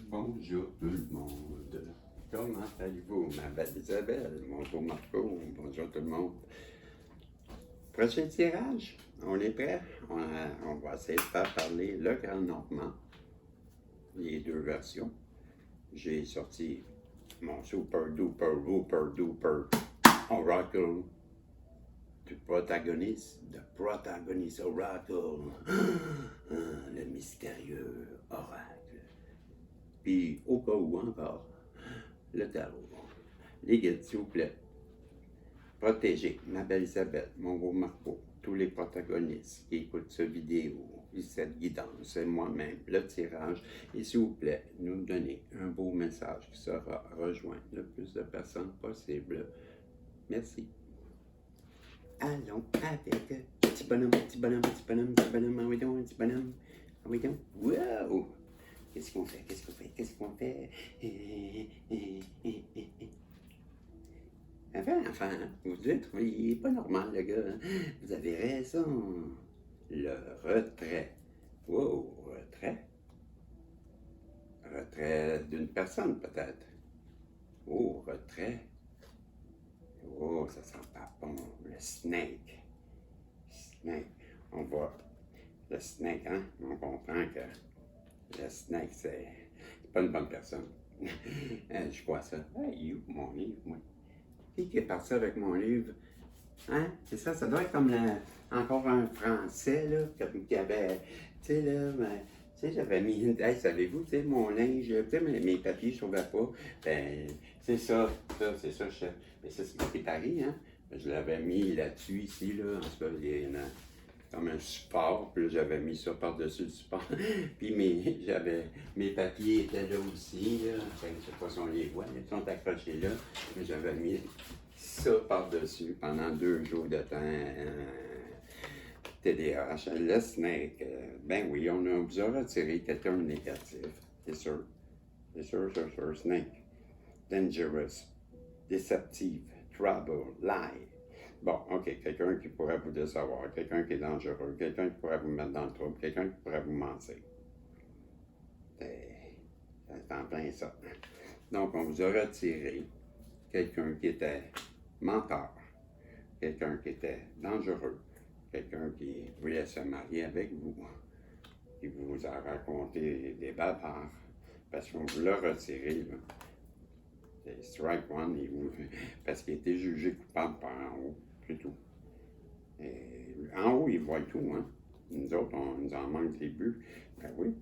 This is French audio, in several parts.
Bonjour tout le monde. Comment allez-vous, ma belle Isabelle, mon beau Marco? Bonjour tout le monde. Prochain tirage, on est prêt? On va essayer de faire parler le Grand Normand, les deux versions. J'ai sorti mon super duper oracle du protagoniste, oracle, le mystérieux oracle. Puis, au cas où encore, le tarot. Les guides, s'il vous plaît. Protégez ma belle Isabelle, mon beau Marco, tous les protagonistes qui écoutent cette vidéo, cette guidance, et moi-même, le tirage. Et s'il vous plaît, nous donner un beau message qui sera rejoint le plus de personnes possible. Merci. Allons avec petit bonhomme, petit bonhomme, petit bonhomme, petit bonhomme, ah oui donc, petit bonhomme, ah oui donc, wow! Qu'est-ce qu'on fait? Qu'est-ce qu'on fait? Qu'est-ce qu'on fait? Enfin, vous devez trouver, il n'est pas normal, le gars. Vous avez raison. Le retrait. Wow, retrait? Retrait d'une personne, peut-être. Oh, retrait. Oh, ça sent pas bon. Le snake. Snake. On voit le snake, hein? On comprend que le snake, c'est pas une bonne personne. Je crois ça. Hey, mon livre, moi. Qui est parti avec mon livre? Hein? C'est ça, ça doit être comme encore un Français, là, qui avait, tu sais, là, tu sais, j'avais mis, hey, savez-vous, tu sais, mon linge, tu sais, mes papiers, je ne trouvais pas, ben, c'est ça, c'est ça, mais ça, c'est marqué Paris, hein? Je l'avais mis là-dessus, ici, là, en tout cas, il y en a comme un support, puis là, j'avais mis ça par-dessus le support, puis mes papiers étaient là aussi, là, enfin, je ne sais pas si on les voit, ils sont accrochés là, mais j'avais mis ça par-dessus pendant 2 jours de temps. TDAH, le snake, ben oui, on vous a retiré quelqu'un de négatif, c'est sûr. C'est sûr, snake. Dangerous, deceptive, trouble, lie. Bon, OK, quelqu'un qui pourrait vous décevoir, quelqu'un qui est dangereux, quelqu'un qui pourrait vous mettre dans le trouble, quelqu'un qui pourrait vous mentir. C'est en plein ça. Donc, on vous a retiré quelqu'un qui était menteur, quelqu'un qui était dangereux, quelqu'un qui voulait se marier avec vous, qui vous a raconté des bavards, parce qu'on vous l'a retiré, là. C'est strike one, parce qu'il était jugé coupable par en haut, c'est tout. Et en haut, ils voient tout, hein. Nous autres, on nous en manque des buts. Ben oui,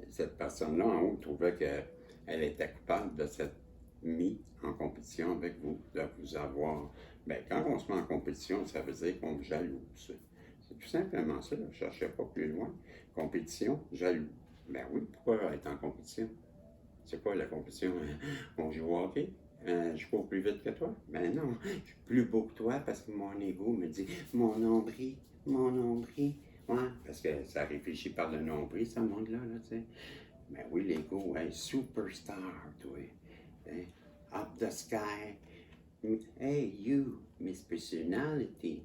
cette personne-là en haut trouvait qu'elle était coupable de s'être mis en compétition avec vous, de vous avoir. Ben, quand on se met en compétition, ça veut dire qu'on vous jalouse. C'est tout simplement ça, je ne cherchais pas plus loin. Compétition, jaloux. Ben oui, pourquoi être en compétition? C'est quoi la compétition? On joue au hockey? Je cours plus vite que toi? Ben non, je suis plus beau que toi parce que mon ego me dit mon nombril. Ouais, parce que ça réfléchit par le nombril, ce monde-là, là, tu sais. Ben oui, l'ego, hey, superstar, toi. Hein? Up the sky. Hey, you, Miss Personality.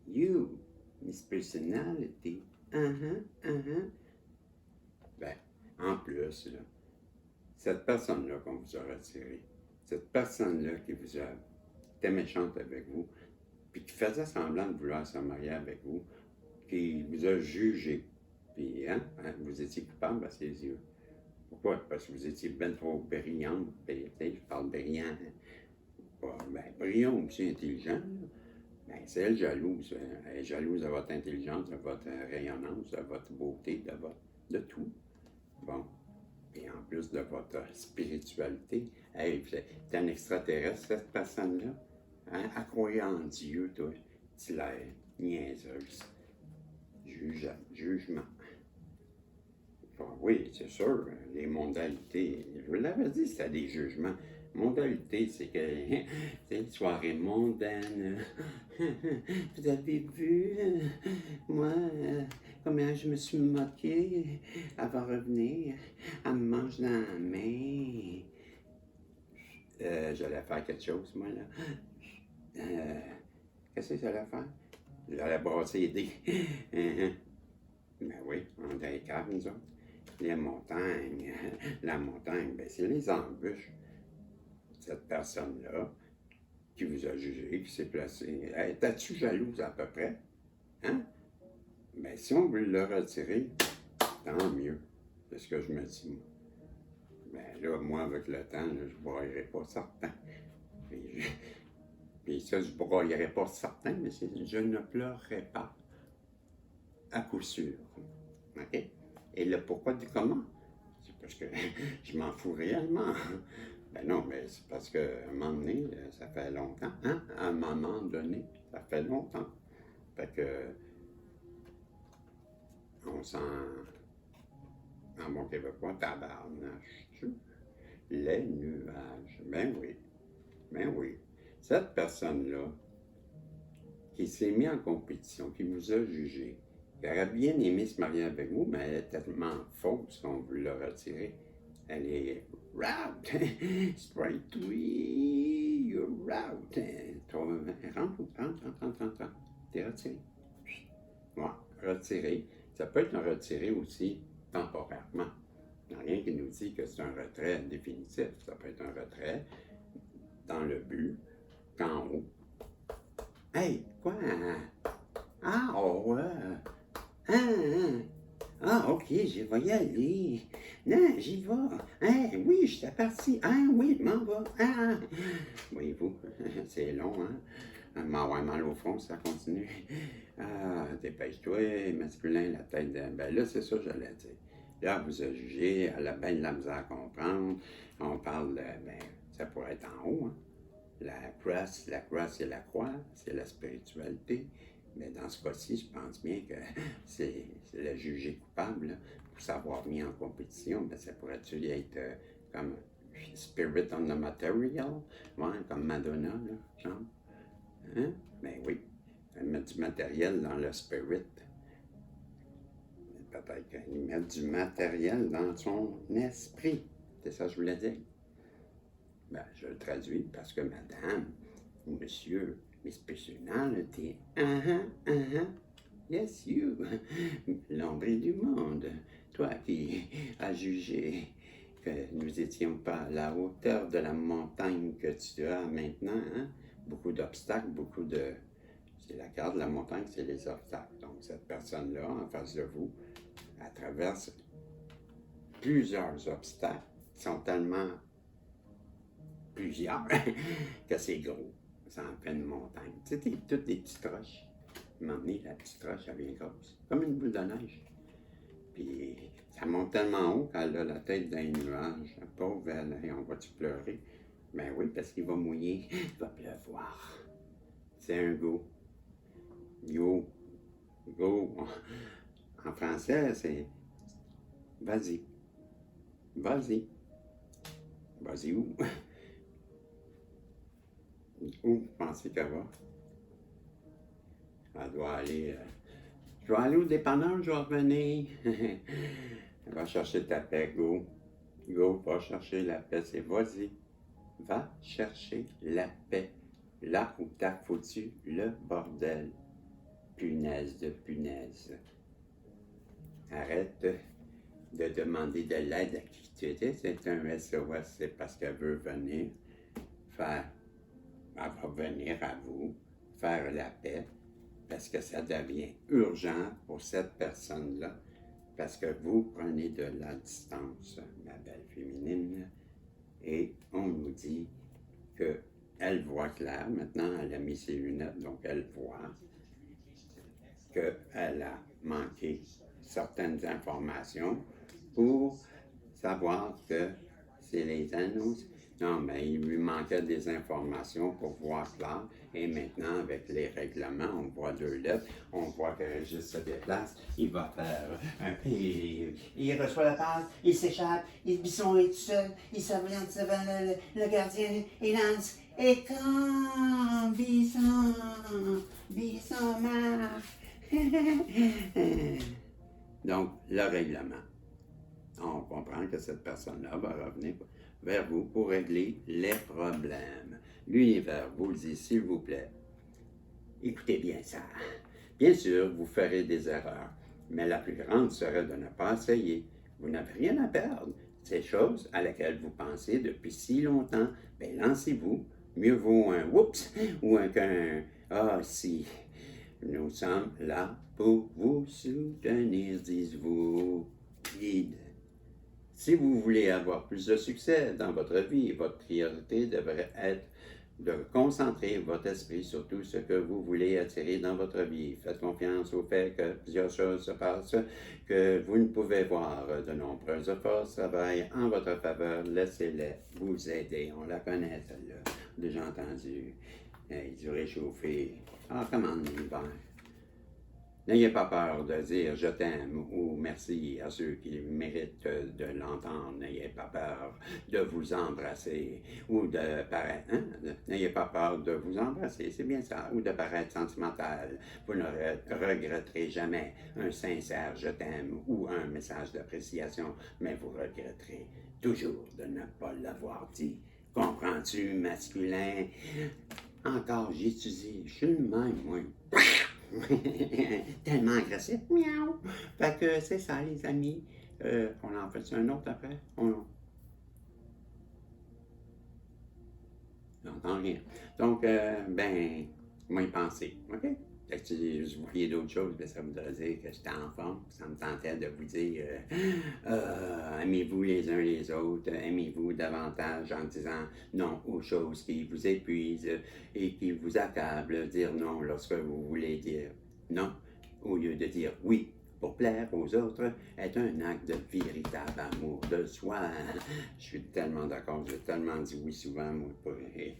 You, Miss Personality. Ben, en plus, là, cette personne-là qu'on vous a retirée, cette personne-là qui vous a été méchante avec vous, puis qui faisait semblant de vouloir se marier avec vous, qui vous a jugé, puis hein, vous étiez coupable à ses yeux. Pourquoi? Parce que vous étiez bien trop brillante, je parle brillant, brillant aussi intelligent, ben, c'est elle jalouse. Elle est jalouse de votre intelligence, de votre rayonnance, de votre beauté, de tout. Bon. Et en plus de votre spiritualité, hey, t'es un extraterrestre, cette personne-là. Hein? Elle croyait en Dieu, toi. Tu l'as niaiseuse. Jugement. Bon, oui, c'est sûr, les modalités. Je vous l'avais dit, c'était des jugements. Modalité, c'est que c'est une soirée mondaine. Vous avez vu, moi, comment je me suis moquée. Elle va revenir, elle me mange dans la main. J'allais faire quelque chose, moi, là. Qu'est-ce que j'allais faire? J'allais brasser les dés. Ben oui, on est dans les caves, nous autres. les montagnes. La montagne, ben, c'est les embûches. Cette personne-là qui vous a jugé, qui s'est placée. Hey, t'as-tu jalouse à peu près? Hein? Ben, si on veut le retirer, tant mieux. C'est ce que je me dis, moi. Ben là, moi, avec le temps, là, je ne broyerai pas certain. Puis ça, je ne broyerai pas certain, mais je ne pleurerai pas. À coup sûr. OK? Et le pourquoi du comment? C'est parce que je m'en fous réellement. Ben non, mais c'est parce qu'à un moment donné, ça fait longtemps. Hein? À un moment donné, ça fait longtemps. Fait que on sent, en bon québécois, tabarnache. Les nuages. Ben oui. Ben oui. Cette personne-là, qui s'est mise en compétition, qui vous a jugé, qui aurait bien aimé se marier avec vous, mais elle est tellement fausse qu'on veut la retirer. Elle est route. Straight to you're route. Rentre. T'es retiré. Ouais, retiré. Ça peut être un retiré aussi temporairement. Il n'y a rien qui nous dit que c'est un retrait définitif. Ça peut être un retrait dans le but qu'en haut. Hey, quoi? Ah, ouais. Ah, ok, je vais y aller. Non, j'y vais. Hein, oui, je suis parti. Ah, oui, je m'en vais. Ah. Voyez-vous, c'est long, hein? M'avoir mal au fond, ça continue. Ah, dépêche-toi, masculin, la tête de... Ben là, c'est ça que j'allais dire. Là, vous a jugé, elle a bien de la misère à comprendre. On parle de... Ben, ça pourrait être en haut, hein? La croix, c'est la croix, c'est la spiritualité. Mais dans ce cas-ci, je pense bien que c'est le jugé coupable, là, pour s'avoir mis en compétition. Ben, ça pourrait-tu être comme Spirit on the Material, ouais, comme Madonna, là, genre? Hein? Ben oui, mettre du matériel dans le spirit. Peut-être qu'il met du matériel dans son esprit. C'est ça que je voulais dire. Ben, je le traduis parce que madame ou monsieur, Miss Personality, yes you, l'ombre du monde, toi qui as jugé que nous n'étions pas à la hauteur de la montagne que tu as maintenant, hein? Beaucoup d'obstacles, beaucoup de... C'est la carte de la montagne, c'est les obstacles. Donc cette personne-là, en face de vous, elle traverse plusieurs obstacles qui sont tellement plusieurs que c'est gros. C'est en pleine montagne. Tu sais, toutes des petites roches. À un moment donné, la petite roche, elle devient grosse. Comme une boule de neige. Puis ça monte tellement haut qu'elle a la tête dans les nuages. La pauvre, elle, on va-tu pleurer? Ben oui, parce qu'il va mouiller. Il va pleuvoir. C'est un go. Go. Go. En français, c'est vas-y. Vas-y. Vas-y où? Où vous pensez qu'elle va? Elle doit aller... je vais aller au dépanneur, je vais revenir. Elle va chercher ta paix, go. Go, va chercher la paix, c'est vas-y. Va chercher la paix. Là où t'as foutu le bordel. Punaise de punaise. Arrête de demander de l'aide à qui tu étais. C'est un SOS, c'est parce qu'elle veut venir faire... Elle va venir à vous, faire la paix, parce que ça devient urgent pour cette personne-là, parce que vous prenez de la distance, ma belle féminine, et on nous dit qu'elle voit clair. Maintenant, elle a mis ses lunettes, donc elle voit qu'elle a manqué certaines informations pour savoir que c'est les annonces. Non, mais il lui manquait des informations pour voir clair. Et maintenant, avec les règlements, on voit 2 lettres, on voit que Régis se déplace, il va faire il reçoit la passe, il s'échappe, Bisson est tout seul, il s'oriente devant le gardien, il lance, et quand Bisson marche. Donc, le règlement. On comprend que cette personne-là va revenir vers vous pour régler les problèmes. L'univers vous le dit, s'il vous plaît. Écoutez bien ça. Bien sûr, vous ferez des erreurs, mais la plus grande serait de ne pas essayer. Vous n'avez rien à perdre. Ces choses à laquelle vous pensez depuis si longtemps, ben lancez-vous. Mieux vaut un oups ou qu'un ah si. Nous sommes là pour vous soutenir, disent-vous guides. Si vous voulez avoir plus de succès dans votre vie, votre priorité devrait être de concentrer votre esprit sur tout ce que vous voulez attirer dans votre vie. Faites confiance au fait que plusieurs choses se passent que vous ne pouvez voir. De nombreuses forces travaillent en votre faveur. Laissez-les vous aider. On la connaît, celle-là. Déjà entendu. Du réchauffer. Ah, comment l'hiver. N'ayez pas peur de dire je t'aime ou merci à ceux qui méritent de l'entendre. N'ayez pas peur de vous embrasser ou de paraître. Hein? N'ayez pas peur de vous embrasser, c'est bien ça, ou de paraître sentimental. Vous ne regretterez jamais un sincère je t'aime ou un message d'appréciation, mais vous regretterez toujours de ne pas l'avoir dit. Comprends-tu, masculin? Encore, j'étudie, je suis le même, moi. Tellement agressif. Miaou. Fait que c'est ça, les amis. On en fait un autre après? On n'entend rien. Donc, moi y penser. OK? Fait que si vous voyez d'autres choses, ben, ça voudrait dire que j'étais en forme. Ça me tentait de vous dire aimez-vous les uns les autres, aimez-vous davantage en disant non aux choses qui vous épuisent et qui vous accablent. Dire non lorsque vous voulez dire non, au lieu de dire oui pour plaire aux autres, est un acte de véritable amour de soi. Je suis tellement d'accord, j'ai tellement dit oui souvent, moi, ils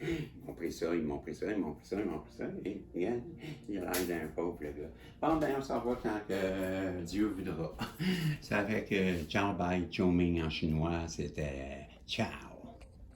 m'ont pris ça, ils m'ont pris ça, ils m'ont pris ça, ils m'ont pris ça, et regarde, il a l'air d'un pauvre gars. Bon, ben, on s'en va quand que Dieu voudra. Ça fait que ciao, bye, choming en chinois, c'était ciao.